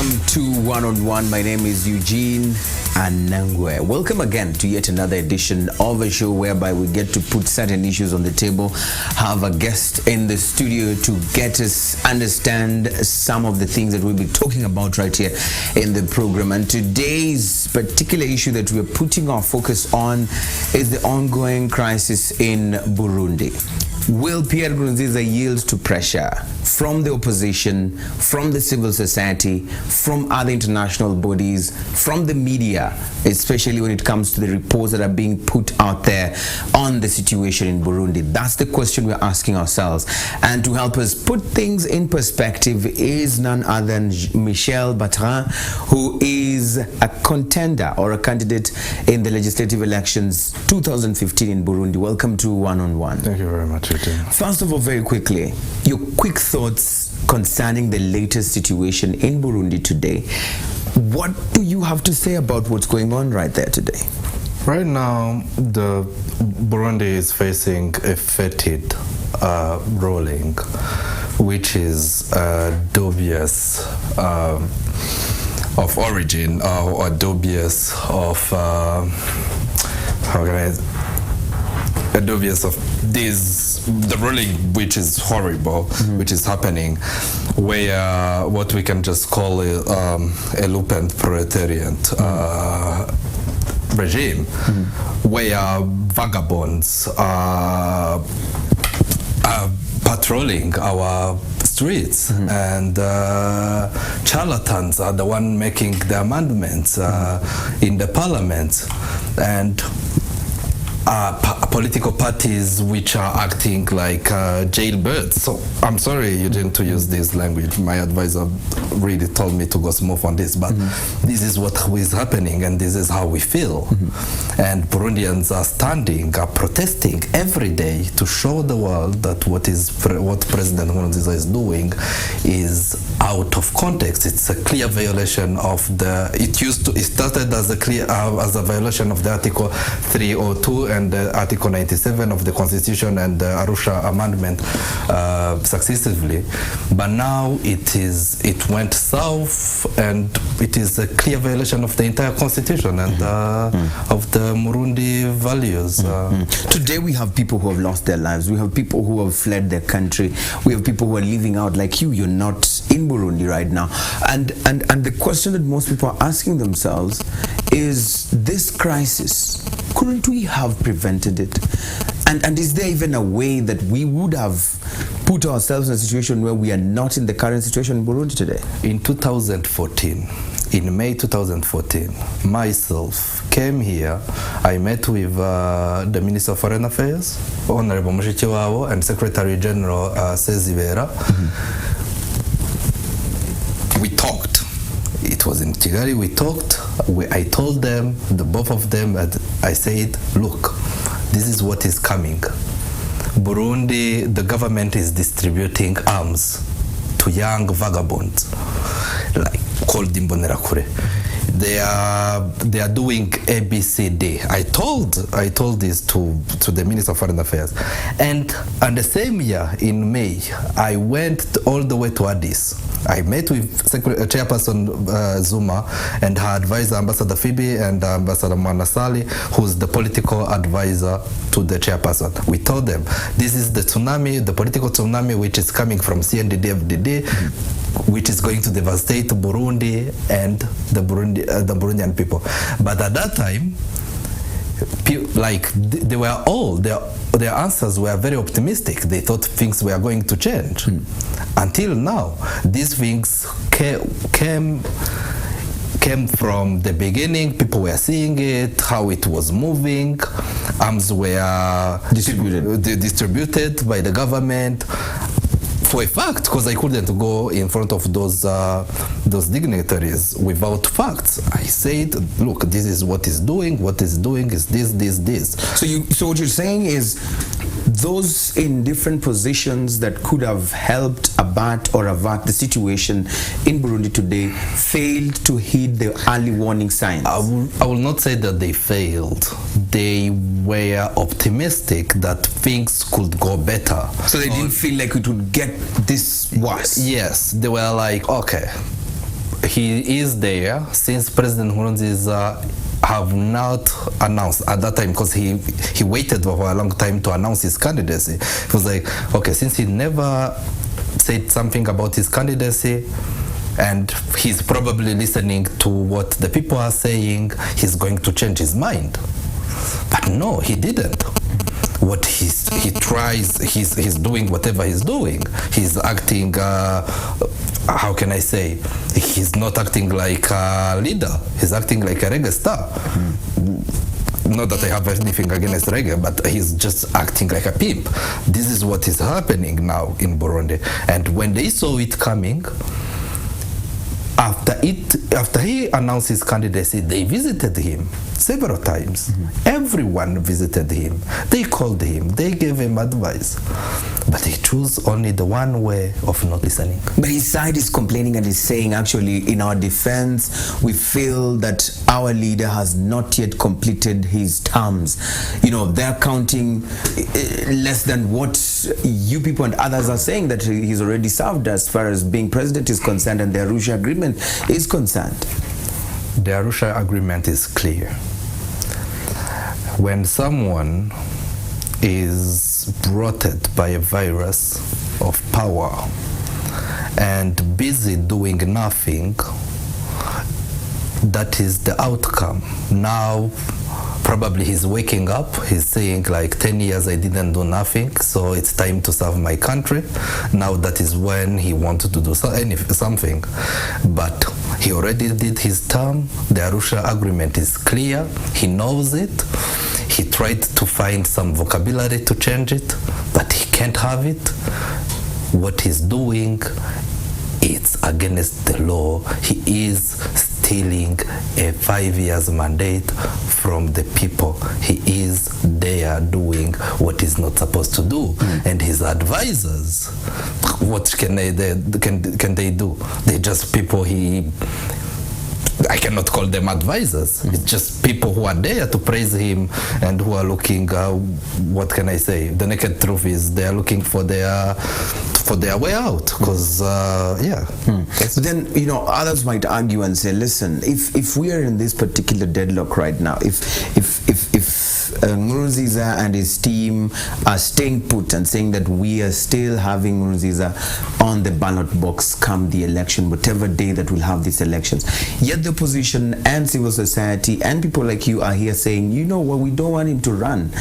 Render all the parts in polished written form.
Welcome to One on One. My name is Eugene Anangwe. Welcome again to yet another edition of a show whereby we get to put certain issues on the table, have a guest in the studio to get us understand some of the things that we'll be talking about right here in the program. And today's particular issue that we're putting our focus on is the ongoing crisis in Burundi. Will Pierre Nkurunziza yield to pressure from the opposition, from the civil society, from other international bodies, from the media, especially when it comes to the reports that are being put out there on the situation in Burundi? That's the question we're asking ourselves. And to help us put things in perspective is none other than Michel Bertrand, who is a contender or a candidate in the legislative elections 2015 in Burundi. Welcome to One on One. Thank you very much. First of all, very quickly, your quick thoughts concerning the latest situation in Burundi today. What do you have to say about what's going on right there today? Right now, the Burundi is facing a fetid ruling, which is dubious of origin or dubious of dubious of the ruling, which is horrible, which is happening, where what we can just call a lumpen proletariat regime, where vagabonds are patrolling our streets, and charlatans are the one making the amendments in the parliament, and political parties which are acting like jailbirds. So I'm sorry, Eugene, to use this language. My advisor really told me to go smooth on this, but this is what is happening, and this is how we feel. And Burundians are standing, are protesting every day to show the world that what President Nkurunziza is doing is out of context. It's a clear violation of it started as a violation of the Article 302 and Article 97 of the Constitution and the Arusha Amendment successively, but now it went south, and it is a clear violation of the entire Constitution and of the Murundi values. Today we have people who have lost their lives. We have people who have fled their country. We have people who are living out like you. You're not in Burundi right now, and the question that most people are asking themselves is, this crisis, couldn't we have prevented it? And is there even a way that we would have put ourselves in a situation where we are not in the current situation in Burundi today? In 2014, in May 2014, myself came here. I met with the Minister of Foreign Affairs, Honorable Mushikiwabo, and Secretary General Sezibera. We talked. It was in Kigali. We talked. I told them, the both of them, I said, look, this is what is coming. Burundi, the government is distributing arms to young vagabonds, like called Imbonerakure. They are doing ABCD. I told this to the Minister of Foreign Affairs, and the same year in May, I went all the way to Addis. I met with Chairperson Zuma and her advisor, Ambassador Phoebe, and Ambassador Manasali, who's the political advisor to the chairperson. We told them, this is the tsunami, the political tsunami, which is coming from CNDD-FDD, which is going to devastate Burundi and the Burundian people. But at that time, they were all, their answers were very optimistic. They thought things were going to change. Until now, these things came from the beginning. People were seeing it, how it was moving. Arms were distributed by the government. For a fact, because I couldn't go in front of those dignitaries without facts. I said, look, this is what is doing. What is doing is this. So what you're saying is, those in different positions that could have helped avert the situation in Burundi today failed to heed the early warning signs. I will not say that they failed. They were optimistic that things could go better. So they didn't feel like it would get this worse? Yes, they were like, okay, he is there since President Nkurunziza have not announced at that time, because he waited for a long time to announce his candidacy. It was like, okay, since he never said something about his candidacy, and he's probably listening to what the people are saying, he's going to change his mind. But no, he didn't. What he tries, he's doing whatever he's doing. He's acting, how can I say? He's not acting like a leader. He's acting like a reggae star. Not that I have anything against reggae, but he's just acting like a pimp. This is what is happening now in Burundi. And when they saw it coming, after he announced his candidacy, they visited him several times. Everyone visited him. They called him. They gave him advice. But he chose only the one way of not listening. But his side is complaining and is saying, actually, in our defense, we feel that our leader has not yet completed his terms. You know, they're counting less than what you people and others are saying that he's already served as far as being president is concerned and the Arusha agreement is concerned. The Arusha agreement is clear. When someone is bloated by a virus of power and busy doing nothing, that is the outcome. Now probably he's waking up, he's saying like 10 years I didn't do nothing, so it's time to serve my country. Now that is when he wanted to do something. But he already did his term. The Arusha agreement is clear. He knows it. He tried to find some vocabulary to change it, but he can't have it. What he's doing, it's against the law. He is stealing a 5 years mandate from the people. He is there doing what he's not supposed to do. And his advisors, what can they do? They're just people I cannot call them advisors. It's just people who are there to praise him and who are looking, what can I say? The naked truth is they are looking for their way out. Because, But then, you know, others might argue and say, listen, if we are in this particular deadlock right now, if Nkurunziza and his team are staying put and saying that we are still having Nkurunziza on the ballot box come the election, whatever day that we'll have these elections, yet the opposition and civil society and people like you are here saying, you know what, we don't want him to run.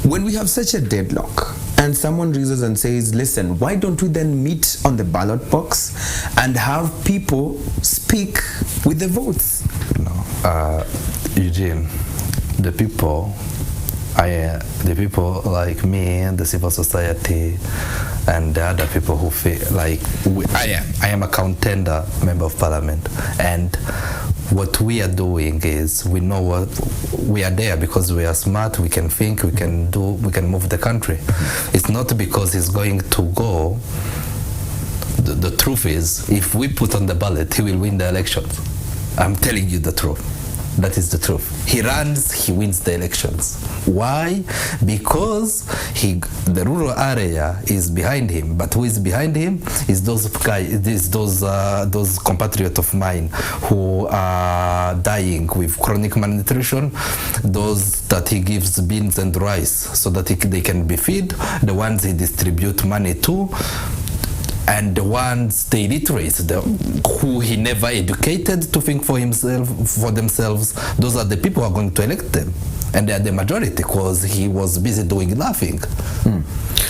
When we have such a deadlock and someone reasons and says, listen, why don't we then meet on the ballot box and have people speak with the votes? No, Eugene, the people like me, the civil society, and the other people who feel like I am a contender member of parliament, and what we are doing is we know what we are there because we are smart, we can think, we can move the country. It's not because he's going to go. The truth is, if we put on the ballot, he will win the elections. I'm telling you the truth. That is the truth. He runs, he wins the elections. Why? Because the rural area is behind him. But who is behind him is those compatriots of mine who are dying with chronic malnutrition, those that he gives beans and rice so that they can be fed, the ones he distributes money to, and the ones, the illiterates, who he never educated to think for themselves, those are the people who are going to elect them. And they are the majority because he was busy doing nothing.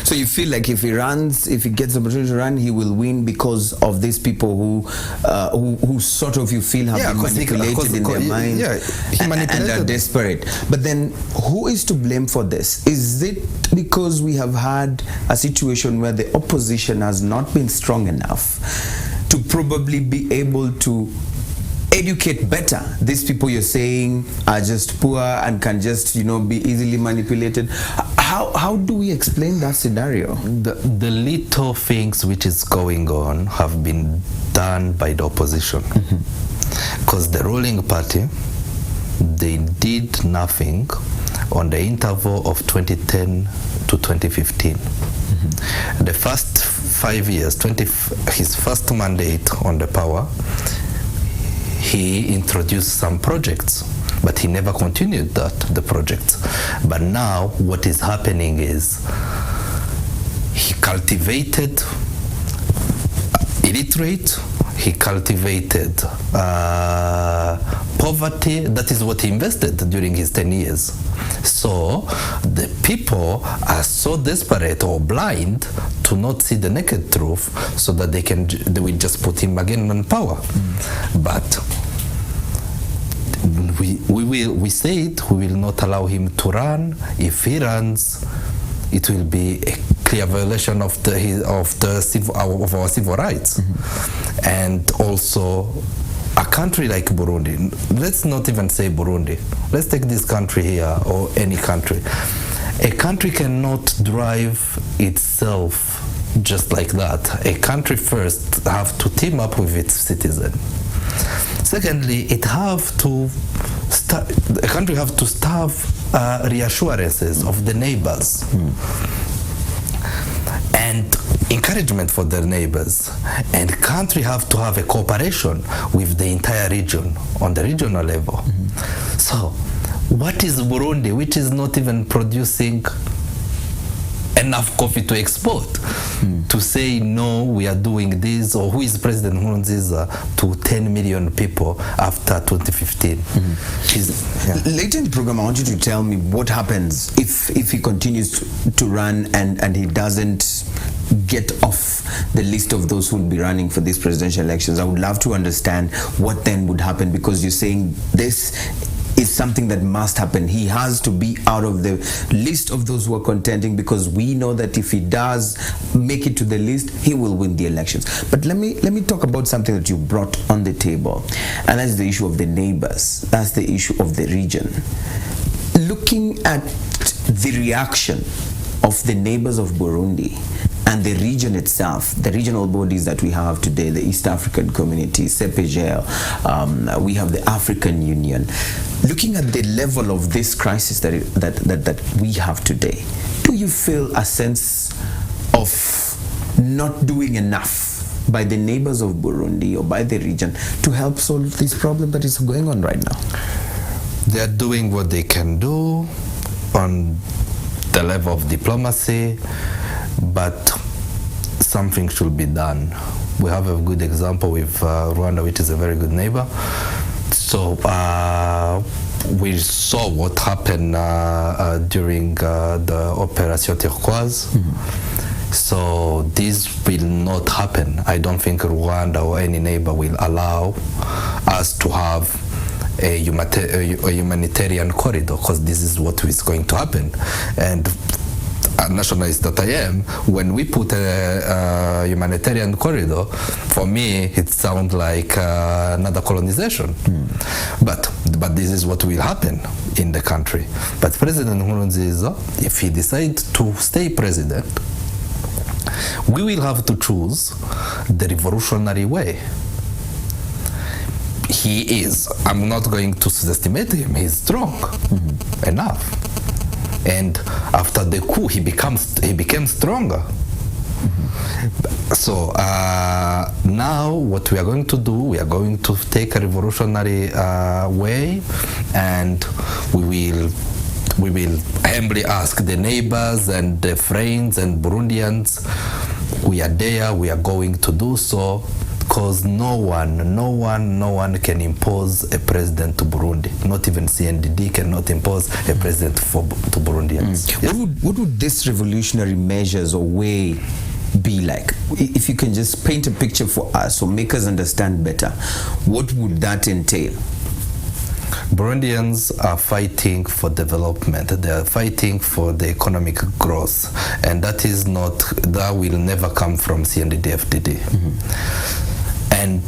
So you feel like if he gets the opportunity to run, he will win because of these people who sort of you feel have been manipulated in their minds and are desperate. But then who is to blame for this? Is it because we have had a situation where the opposition has not been strong enough to probably be able to educate better? These people you're saying are just poor and can just, be easily manipulated. How do we explain that scenario? The little things which is going on have been done by the opposition. Because the ruling party, they did nothing on the interval of 2010 to 2015. The first 5 years, his first mandate on the power, he introduced some projects, but he never continued the projects. But now what is happening is he cultivated illiterate, he cultivated poverty. That is what he invested during his 10 years. So the people are so desperate or blind to not see the naked truth, so that they will just put him again on power. But we said we will not allow him to run. If he runs, it will be a clear violation of our civil rights. And also a country like Burundi, let's not even say Burundi, let's take this country here or any country. A country cannot drive itself just like that. A country first have to team up with its citizen. Secondly, a country have to have reassurances of the neighbors and encouragement for their neighbors. And country have to have a cooperation with the entire region on the regional level. So what is Burundi, which is not even producing enough coffee to export, to say no, we are doing this? Or who is President Nkurunziza to 10 million people after 2015? Later in the program, I want you to tell me what happens if he continues to run and he doesn't get off the list of those who will be running for these presidential elections. I would love to understand what then would happen, because you're saying this is something that must happen. He has to be out of the list of those who are contending, because we know that if he does make it to the list, he will win the elections. But let me talk about something that you brought on the table, and that's the issue of the neighbors. That's the issue of the region. Looking at the reaction of the neighbors of Burundi and the region itself, the regional bodies that we have today, the East African Community, CEPGL, we have the African Union. Looking at the level of this crisis that we have today, do you feel a sense of not doing enough by the neighbors of Burundi or by the region to help solve this problem that is going on right now? They are doing what they can do on the level of diplomacy, but something should be done. We have a good example with Rwanda, which is a very good neighbor. So we saw what happened during the Operation Turquoise. So this will not happen. I don't think Rwanda or any neighbor will allow us to have a humanitarian corridor, because this is what is going to happen. And nationalist that I am, when we put a humanitarian corridor, for me it sounds like another colonization. But this is what will happen in the country. But President Nkurunziza, if he decides to stay president, we will have to choose the revolutionary way. He is, I'm not going to underestimate him, he's strong enough. And after the coup, he became stronger. So now what we are going to do, we are going to take a revolutionary way, and we will humbly ask the neighbors and the friends and Burundians, we are there, we are going to do so, because no one can impose a president to Burundi. Not even CNDD cannot impose a president to Burundians. Yes. What would this revolutionary measures or way be like? If you can just paint a picture for us or make us understand better, what would that entail? Burundians are fighting for development. They are fighting for the economic growth, and that will never come from CNDD-FDD. And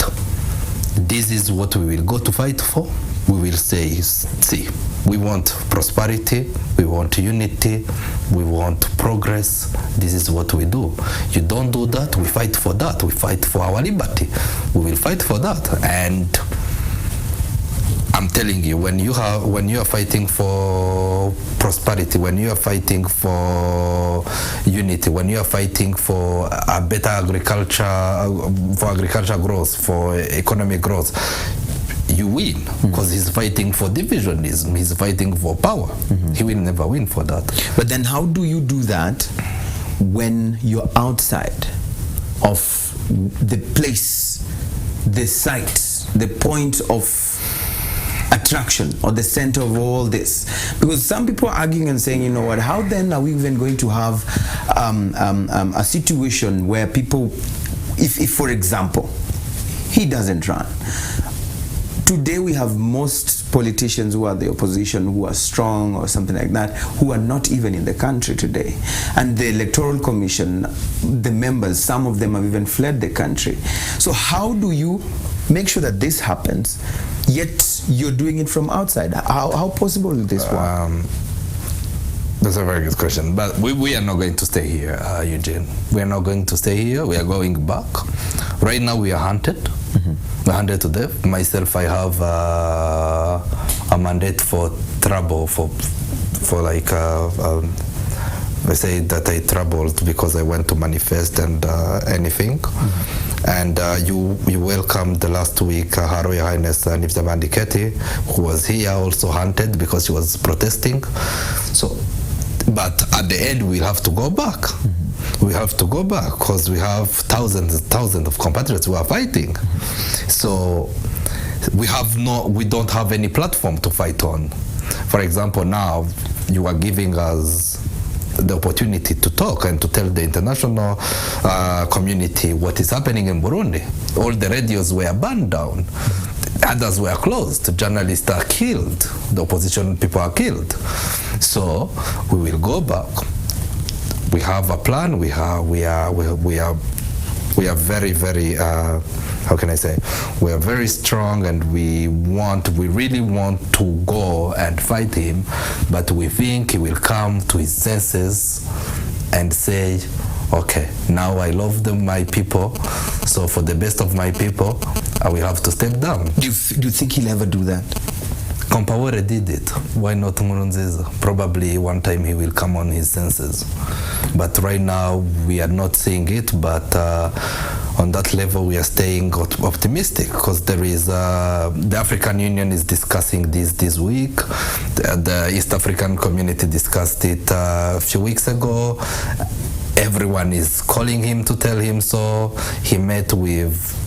this is what we will go to fight for. We will say, see, we want prosperity, we want unity, we want progress. This is what we do. You don't do that, we fight for that. We fight for our liberty. We will fight for that. And I'm telling you, when you are fighting for prosperity, when you are fighting for unity, when you are fighting for a better agriculture, for agriculture growth, for economic growth, you win, because he's fighting for divisionism, he's fighting for power. He will never win for that. But then how do you do that when you're outside of the place, the site, the point of attraction or the center of all this? Because some people are arguing and saying, you know what, how then are we even going to have a situation where people, if for example he doesn't run, today we have most politicians who are the opposition, who are strong or something like that, who are not even in the country today. And the Electoral Commission, the members, some of them have even fled the country. So how do you make sure that this happens, yet you're doing it from outside? How possible is this work? That's a very good question. But we are not going to stay here, Eugene. We are not going to stay here. We are going back. Right now we are hunted. We're hunted to death. Myself, I have a mandate for trouble, for like, I say that I troubled because I went to manifest and anything. And you welcomed the last week Her Royal Highness Nifza Bandiketi, who was here, also hunted because she was protesting. So, but at the end we'll have to go back. We have to go back because we have thousands of compatriots who are fighting. So we don't have any platform to fight on. For example, now you are giving us the opportunity to talk and to tell the international community what is happening in Burundi. All the radios were burned down. Others were closed. Journalists are killed. The opposition people are killed. So we will go back. We have a plan. We are very, very, how can I say? We are very strong, and we really want to go and fight him, but we think he will come to his senses and say, okay, now I love my people, so for the best of my people, I will have to step down. Do you think he'll ever do that? Compaore did it. Why not Nkurunziza? Probably one time he will come on his senses. But right now we are not seeing it, but on that level we are staying optimistic, because there is the African Union is discussing this week. The East African community discussed it a few weeks ago. Everyone is calling him to tell him so. He met with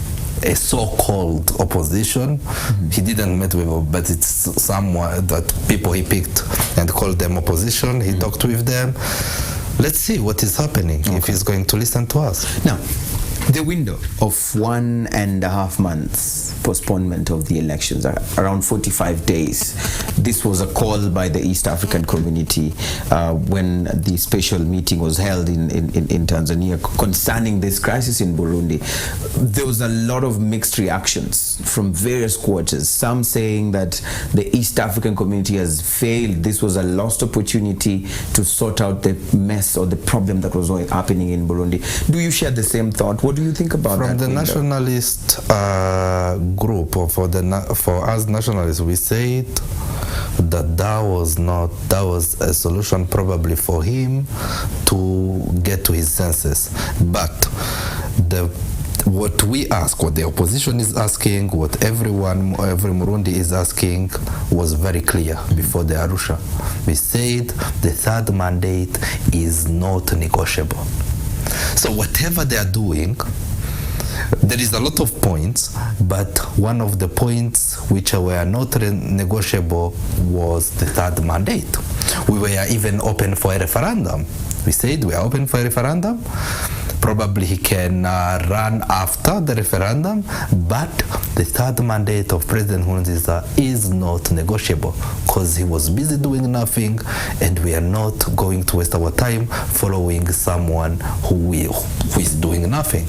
a so-called opposition. He didn't meet with, but it's someone that people he picked and called them opposition. He talked with them. Let's see what is happening, if he's going to listen to us. Now, the window of 1.5 months postponement of the elections, around 45 days. This was a call by the East African community when the special meeting was held in Tanzania concerning this crisis in Burundi. There was a lot of mixed reactions from various quarters, some saying that the East African community has failed. This was a lost opportunity to sort out the mess or the problem that was happening in Burundi. Do you share the same thought? What do you think about that? From the nationalist group, or for us nationalists, we said that was a solution probably for him to get to his senses. But what we ask, what the opposition is asking, what every Murundi is asking, was very clear before the Arusha. We said the third mandate is not negotiable. So whatever they are doing, there is a lot of points, but one of the points which were not negotiable was the third mandate. We were even open for a referendum. We said we are open for a referendum. Probably he can run after the referendum, but the third mandate of President Nkurunziza is not negotiable, because he was busy doing nothing, and we are not going to waste our time following someone who is doing nothing.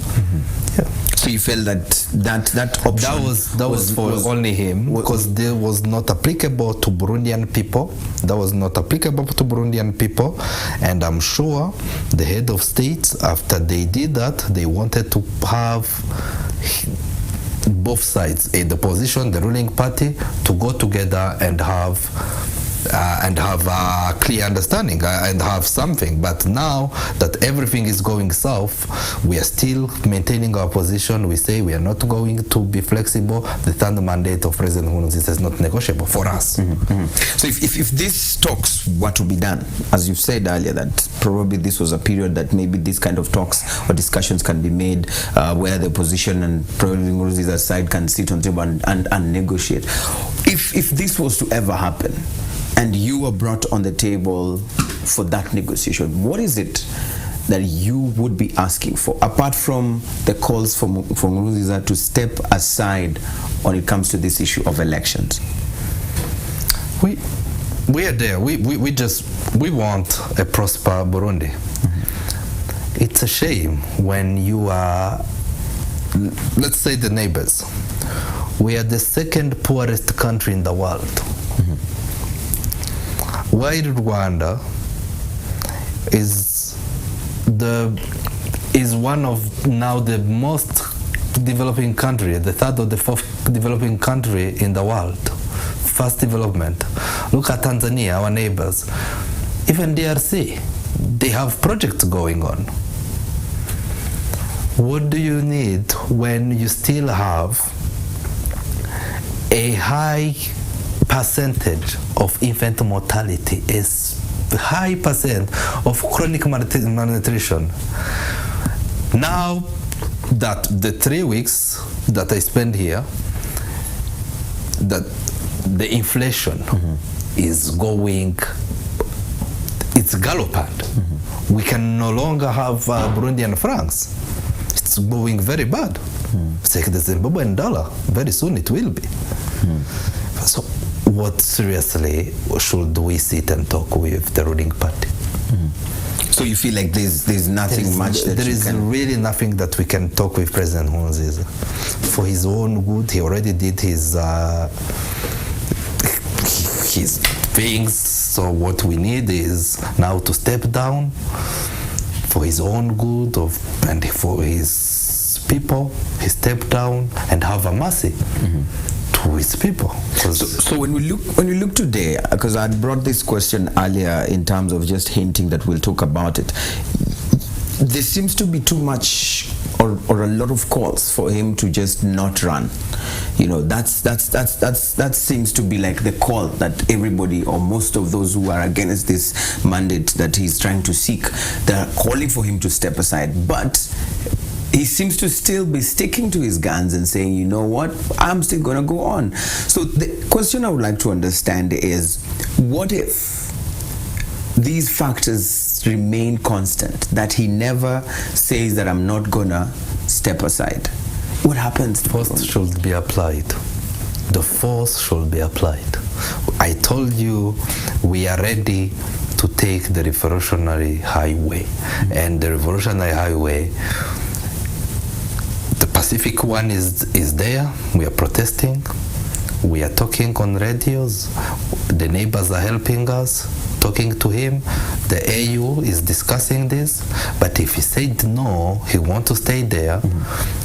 Yeah. So you felt that option that was for only him, because there was not applicable to Burundian people. That was not applicable to Burundian people, and I'm sure the head of states, after they did that, they wanted to have both sides, the opposition, the ruling party, to go together and have and have a clear understanding and have something. But now that everything is going south, we are still maintaining our position. We say we are not going to be flexible. The third mandate of President Nkurunziza is not negotiable for us. So if these talks were to be done, as you've said earlier, that probably this was a period that maybe these kind of talks or discussions can be made where the opposition and President Nkurunziza's side can sit on the table and negotiate. If this was to ever happen, and you were brought on the table for that negotiation, what is it that you would be asking for, apart from the calls for Nkurunziza to step aside when it comes to this issue of elections? We are there. We want a prosper Burundi. It's a shame when you are, let's say, the neighbors. We are the second poorest country in the world. While Rwanda is one of now the most developing country, the third or the fourth developing country in the world. Fast development. Look at Tanzania, our neighbors. Even DRC, they have projects going on. What do you need when you still have a high percentage of infant mortality, is high percent of chronic malnutrition? Now that the 3 weeks that I spent here, that the inflation is going, it's gallopant. We can no longer have Burundian francs. It's going very bad. It's like the Zimbabwean dollar. Very soon it will be. So what seriously should we sit and talk with the ruling party? So you feel like there's nothing much that there is really nothing that we can talk with President Nkurunziza for his own good. He already did his things. So what we need is now to step down for his own good and for his people. He step down and have a mercy to his people. So when we look today, because I brought this question earlier in terms of just hinting that we'll talk about it, there seems to be too much or a lot of calls for him to just not run. You know, that seems to be like the call that everybody or most of those who are against this mandate that he's trying to seek, they're calling for him to step aside. But he seems to still be sticking to his guns and saying, you know what, I'm still going to go on. So the question I would like to understand is, what if these factors remain constant, that he never says that I'm not going to step aside? What happens? Force should be applied. The force should be applied. I told you we are ready to take the revolutionary highway. And the revolutionary highway, the Pacific one is there. We are protesting. We are talking on radios. The neighbors are helping us, talking to him. The AU is discussing this. But if he said no, he wants to stay there,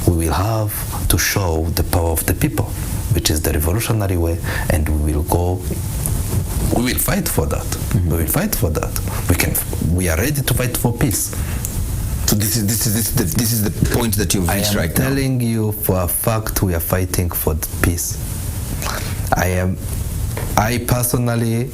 we will have to show the power of the people, which is the revolutionary way, and we will fight for that. We will fight for that. We are ready to fight for peace. So this is the point that you've reached right now. I am telling you for a fact we are fighting for peace. I personally,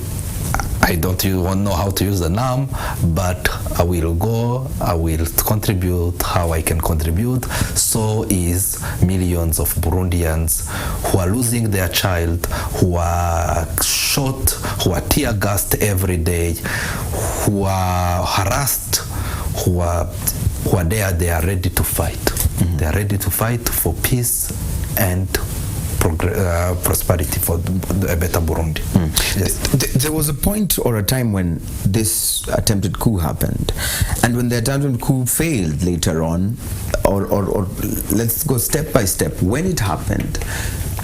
I don't know how to use the name, but I will contribute how I can contribute. So is millions of Burundians who are losing their child, who are shot, who are tear gassed every day, who are harassed, who are there. They are ready to fight. They are ready to fight for peace and prosperity for a better Burundi. Yes. There was a point or a time when this attempted coup happened, and when the attempted coup failed later on, or let's go step by step, when it happened,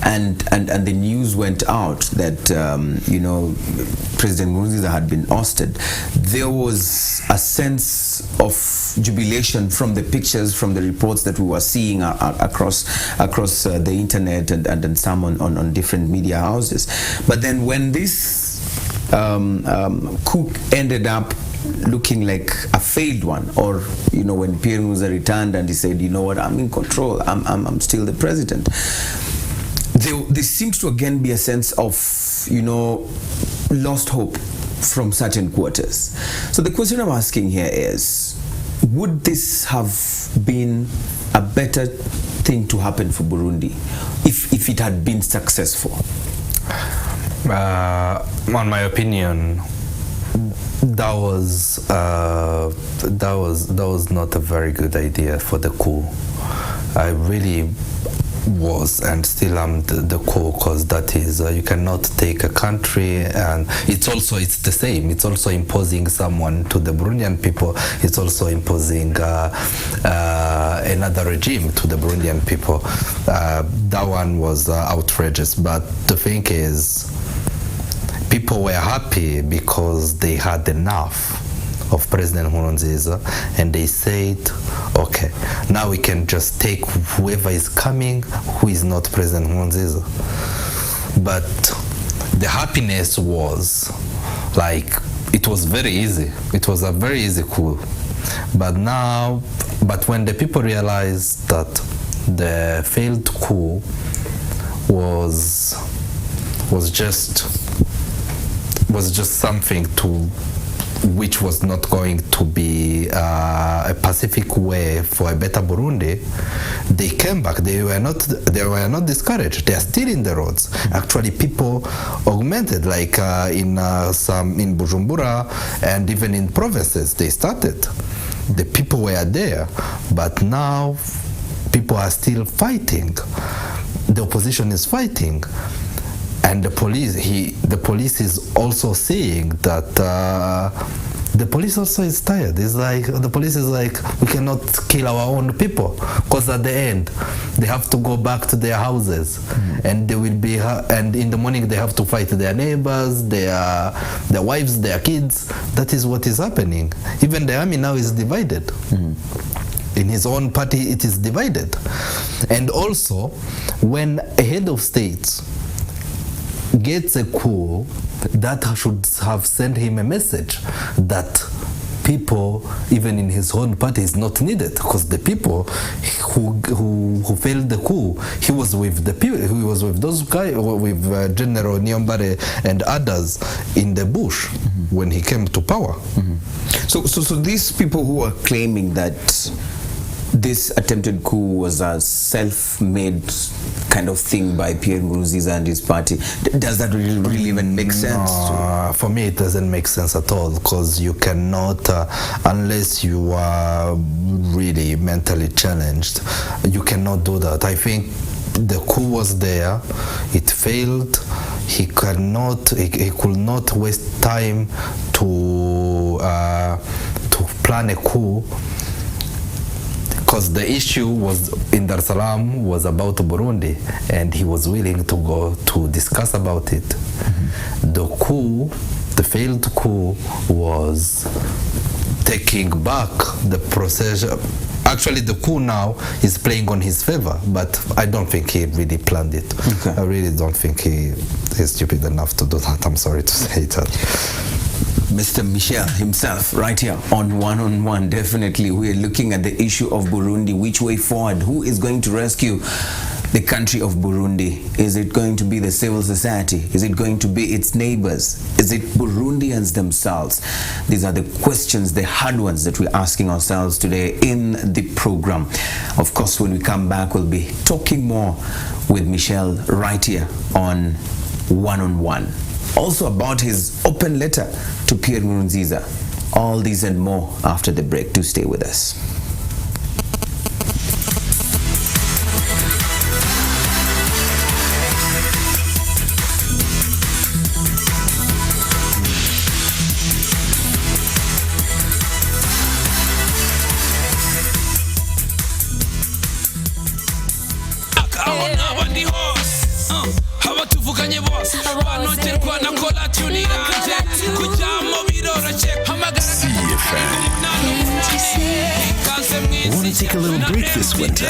and the news went out that President Nkurunziza had been ousted, there was a sense of jubilation from the pictures, from the reports that we were seeing across the internet and some on different media houses. But then when this coup ended up looking like a failed one, or when Pierre Nkurunziza returned and he said, you know what, I'm in control, I'm still the president. There seems to again be a sense of lost hope from certain quarters. So the question I'm asking here is, would this have been a better thing to happen for Burundi if it had been successful? On my opinion, that was not a very good idea for the coup. I really was and still am the coup, because that is you cannot take a country, and it's the same. It's also imposing someone to the Burundian people. It's also imposing another regime to the Burundian people. That one was outrageous. But the thing is, people were happy because they had enough of President Nkurunziza, and they said, okay, now we can just take whoever is coming who is not President Nkurunziza. But the happiness was like, it was very easy. It was a very easy coup. But when the people realized that the failed coup was just something which was not going to be a pacific way for a better Burundi, they came back. They were not discouraged. They are still in the roads. Actually, people augmented, like in Bujumbura and even in provinces, they started. The people were there, but now people are still fighting. The opposition is fighting. And the police is also saying that the police also is tired. It's like the police is like, we cannot kill our own people, because at the end they have to go back to their houses, and they will be and in the morning they have to fight their neighbors, their wives, their kids. That is what is happening. Even the army now is divided. In his own party, it is divided. And also, when a head of state gets a coup, that should have sent him a message that people, even in his own party, is not needed, because the people who failed the coup, he was with the people, he was with those guys, with General Nyombare and others in the bush when he came to power. So these people who are claiming that this attempted coup was a self-made kind of thing by Pierre Nkurunziza and his party, does that really even make sense? For me, it doesn't make sense at all, because you cannot, unless you are really mentally challenged, you cannot do that. I think the coup was there, it failed. He could not waste time to plan a coup, because the issue was in Dar es Salaam was about Burundi, and he was willing to go to discuss about it. The coup, the failed coup, was taking back the process. Actually, the coup now is playing on his favor, but I don't think he really planned it. Okay. I really don't think he's stupid enough to do that. I'm sorry to say that. Mr. Michel himself, right here on One. Definitely, we are looking at the issue of Burundi. Which way forward? Who is going to rescue the country of Burundi? Is it going to be the civil society? Is it going to be its neighbors? Is it Burundians themselves? These are the questions, the hard ones that we're asking ourselves today in the program. Of course, when we come back, we'll be talking more with Michel right here on One. Also about his open letter to Pierre Nkurunziza. All these and more after the break. Do stay with us. Want to take a little break this winter?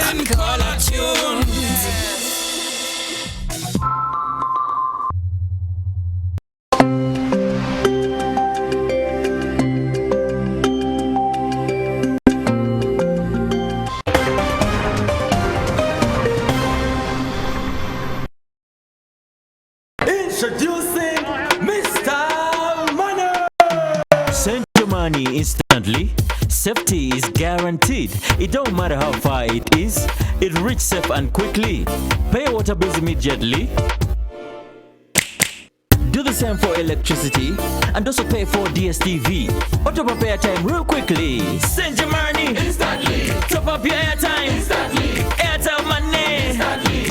money instantly. Safety is guaranteed. It don't matter how far it is. It reaches safe and quickly. Pay water bills immediately. Do the same for electricity and also pay for DSTV. Or top up airtime real quickly. Send your money instantly. Top up your airtime instantly. Airtel money instantly.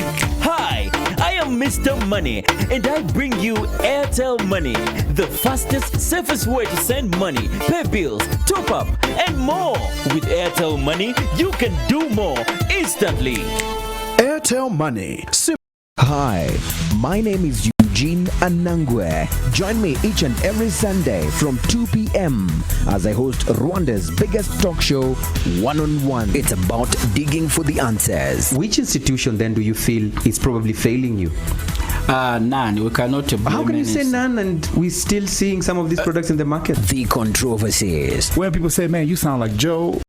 Hi, I am Mr. Money and I bring you Airtel Money, the fastest, safest way to send money, pay bills, top up, and more. With Airtel Money, you can do more instantly. Airtel Money. Hi, my name is Eugene Anangwe. Join me each and every Sunday from 2 p.m. as I host Rwanda's biggest talk show, One on One. It's about digging for the answers. Which institution then do you feel is probably failing you? None. We cannot blame. How can you say none and we're still seeing some of these products in the market? The controversies. When people say, man, you sound like Joe.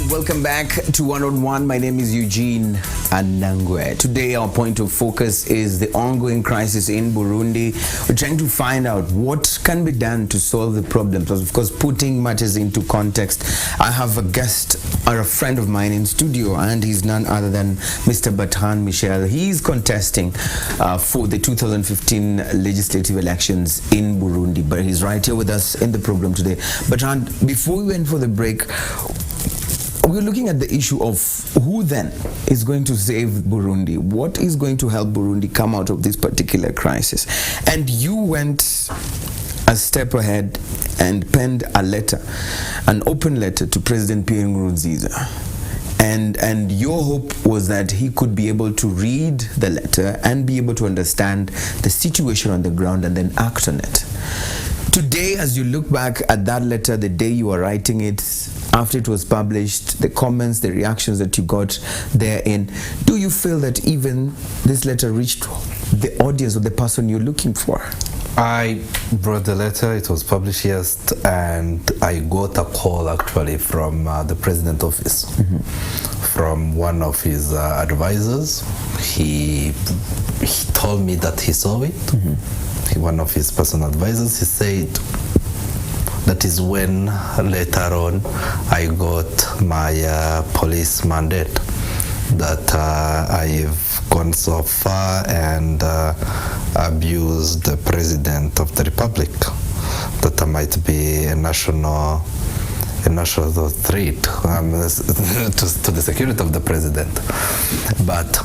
Welcome back to One on One. My name is Eugene Anangwe. Today our point of focus is the ongoing crisis in Burundi. We're trying to find out what can be done to solve the problems. Of course, putting matters into context. I have a guest or a friend of mine in studio, and he's none other than Mr. Bertrand Michel. He's contesting for the 2015 legislative elections in Burundi, but he's right here with us in the program today. Bertrand, before we went for the break, we're looking at the issue of who then is going to save Burundi. What is going to help Burundi come out of this particular crisis? And you went a step ahead and penned a letter, an open letter to President Pierre Nkurunziza. And your hope was that he could be able to read the letter and be able to understand the situation on the ground and then act on it. Today, as you look back at that letter, the day you were writing it, after it was published, the comments, the reactions that you got therein, do you feel that even this letter reached the audience or the person you're looking for? I brought the letter, it was published yesterday, and I got a call actually from the president office, from one of his advisors. He told me that he saw it. One of his personal advisors, he said, that is when later on I got my police mandate, that I've gone so far and abused the president of the republic, that I might be a national threat to the security of the president. But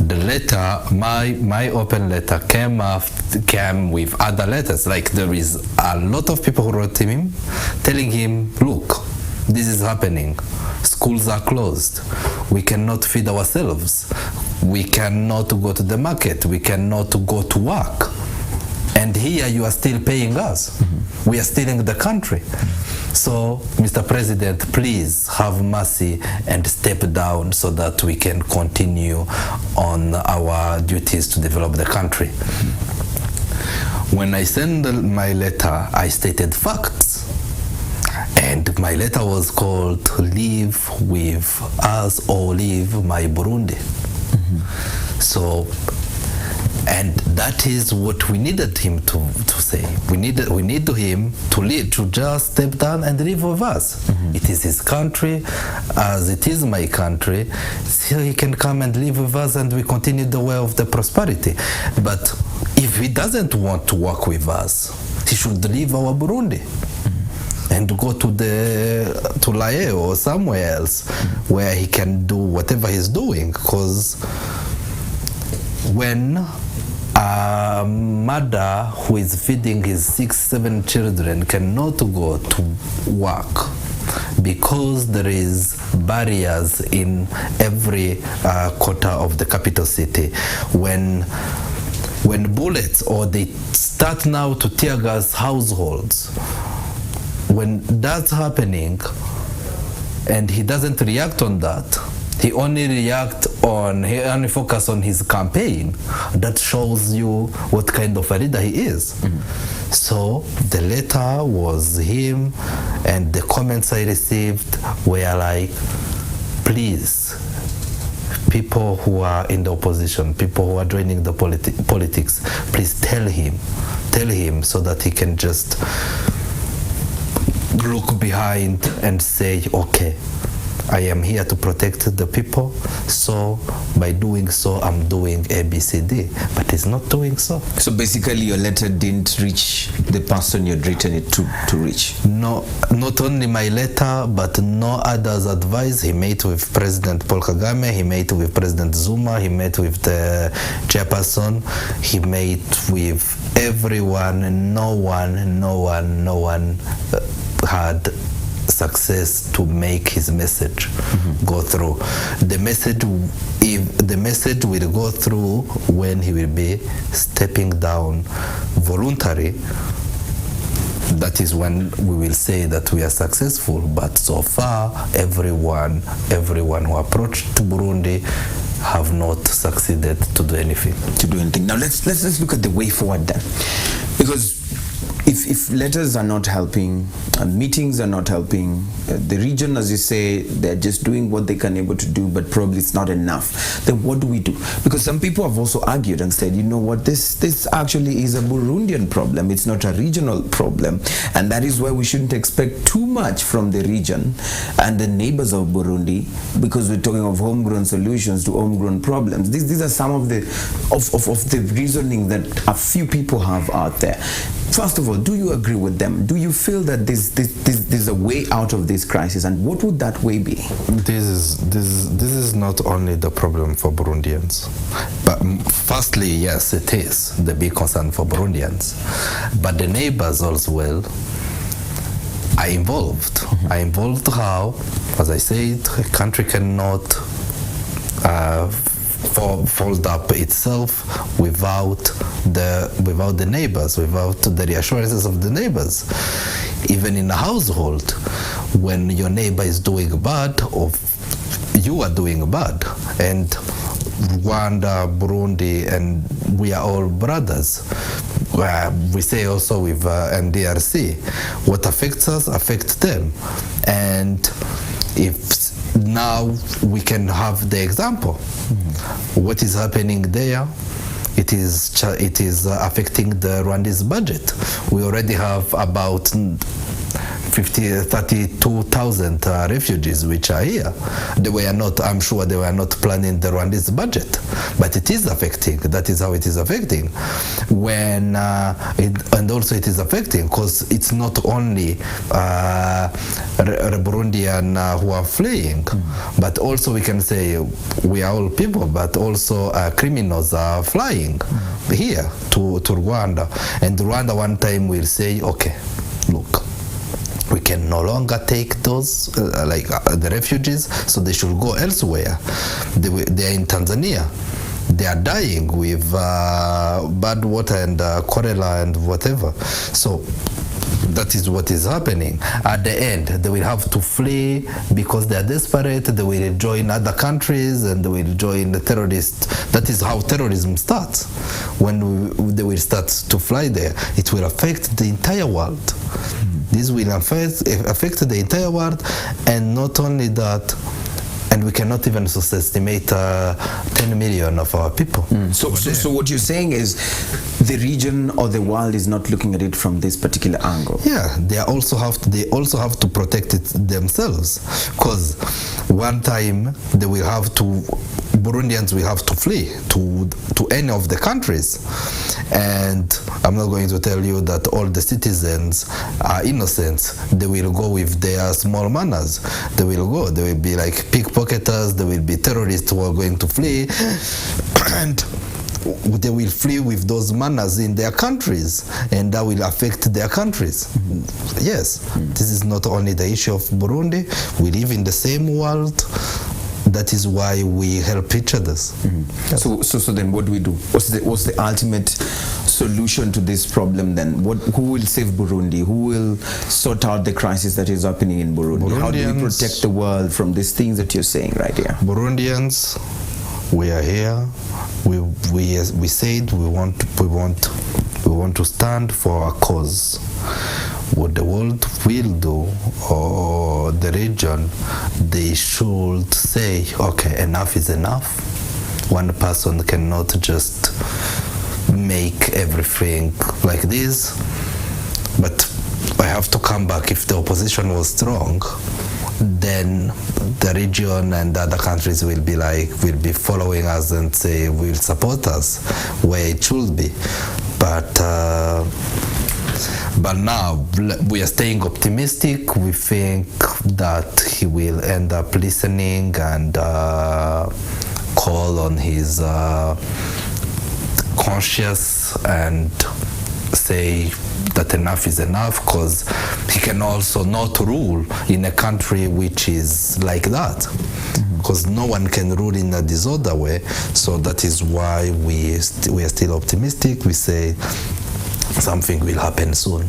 the letter, my open letter came with other letters. Like there is a lot of people who wrote to him, telling him, look, this is happening. Schools are closed. We cannot feed ourselves. We cannot go to the market. We cannot go to work. And here you are still paying us. We are stealing the country. So, Mr. President, please have mercy and step down so that we can continue on our duties to develop the country. When I sent my letter, I stated facts. And my letter was called Live with Us or Leave My Burundi. So, and that is what we needed him to say. We need him to lead, to just step down and live with us. It is his country, as it is my country. So he can come and live with us, and we continue the way of the prosperity. But if he doesn't want to work with us, he should leave our Burundi and go to Lae or somewhere else where he can do whatever he's doing. Because when a mother who is feeding his 6-7 children cannot go to work because there is barriers in every quarter of the capital city, when bullets, or they start now to tear gas households, when that's happening and he doesn't react on that, he only focus on his campaign, that shows you what kind of a leader he is. So the letter was him And the comments I received were like, please, people who are in the opposition, people who are joining the politics, please tell him so that he can just look behind and say, okay, I am here to protect the people, so by doing so, I'm doing ABCD. But he's not doing so. So basically, your letter didn't reach the person you'd written it to reach? No, not only my letter, but no others advice. He met with President Paul Kagame, he met with President Zuma, he met with the chairperson, he met with everyone, and no one had success to make his message go through. The message will go through when he will be stepping down voluntarily. That is when we will say that we are successful. But so far, everyone who approached to Burundi have not succeeded to do anything. Now let's look at the way forward then, because if letters are not helping, meetings are not helping, the region, as you say, they're just doing what they can able to do, but probably it's not enough, then what do we do? Because some people have also argued and said, you know what, this actually is a Burundian problem, it's not a regional problem, and that is why we shouldn't expect too much from the region and the neighbors of Burundi, because we're talking of homegrown solutions to homegrown problems. These are some of the reasoning that a few people have out there. First of all, do you agree with them? Do you feel that there's a way out of this crisis, and what would that way be? This is not only the problem for Burundians, but firstly, yes, it is the big concern for Burundians, but the neighbors as well are involved. Are involved how? As I said, a country cannot fold up itself without the neighbors, without the reassurances of the neighbors. Even in a household, when your neighbor is doing bad, or you are doing bad, and Rwanda, Burundi, and we are all brothers. We say also with NDRC, what affects us affects them, and if now we can have the example. What is happening there? It is affecting the Rwandese budget. We already have about 32,000 refugees which are here. I'm sure they were not planning the Rwandese budget, but it is affecting. That is how it is affecting. And also it is affecting because it's not only Burundian who are fleeing, but also we can say we are all people, but also criminals are flying here to Rwanda. And Rwanda one time will say, okay, look, we can no longer take those the refugees, so they should go elsewhere. They are in Tanzania. They are dying with bad water and cholera and whatever. So that is what is happening. At the end, they will have to flee because they are desperate. They will join other countries and they will join the terrorists. That is how terrorism starts. When they will start to fly there, it will affect the entire world. This will affect the entire world, and not only that, and we cannot even estimate 10 million of our people. So what you're saying is the region or the world is not looking at it from this particular angle. Yeah, they also have to protect it themselves, because one time Burundians will have to flee to any of the countries, and I'm not going to tell you that all the citizens are innocent. They will go with their small manners. They will be like pickpocketers. There will be terrorists who are going to flee, and they will flee with those manners in their countries, and that will affect their countries. Yes, this is not only the issue of Burundi. We live in the same world. That is why we help each other. Yes. So then what do we do? What's the ultimate solution to this problem then? Who will save Burundi? Who will sort out the crisis that is happening in Burundi? How do we protect the world from these things that you're saying right here? Burundians, we are here. We said we want to stand for our cause. what the world will do, or the region, they should say, okay, enough is enough. One person cannot just make everything like this. But I have to come back. If the opposition was strong, then the region and the other countries will be following us and say will support us where it should be. But now we are staying optimistic. We think that he will end up listening and call on his conscience and say that enough is enough, because he can also not rule in a country which is like that, because no one can rule in a disorder way. So that is why we are still optimistic. We say something will happen soon.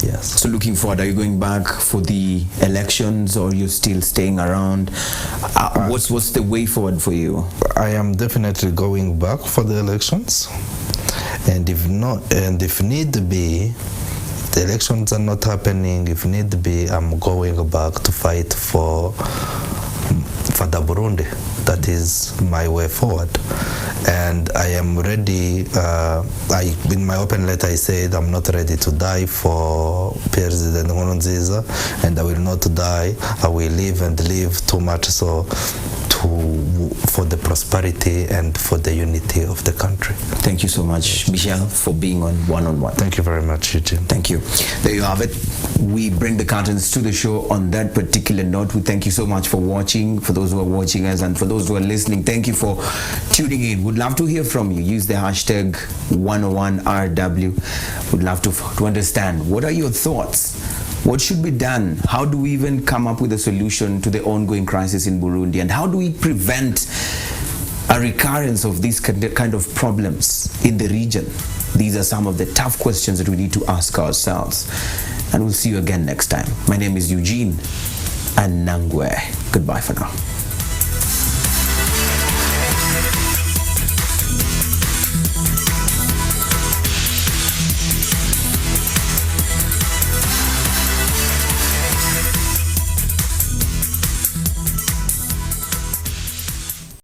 Yes. So looking forward, are you going back for the elections, or you're still staying around? What's the way forward for you? I am definitely going back for the elections, and if need be, if the elections are not happening, if need be, I'm going back to fight for the Burundi. That is my way forward, and I am ready. In my open letter I said I'm not ready to die for President Nkurunziza, and I will not die. I will live and live too much so for the prosperity and for the unity of the country. Thank you so much, Michelle, for being on One-on-One. Thank you very much, Eugene. Thank you. There you have it. We bring the curtains to the show on that particular note. We thank you so much for watching, for those who are watching us, and for those who are listening. Thank you for tuning in. Would love to hear from you. Use the hashtag 101RW. Would love to understand, what are your thoughts? What should be done? How do we even come up with a solution to the ongoing crisis in Burundi? And how do we prevent a recurrence of these kind of problems in the region? These are some of the tough questions that we need to ask ourselves. And we'll see you again next time. My name is Eugene Anangwe. Goodbye for now.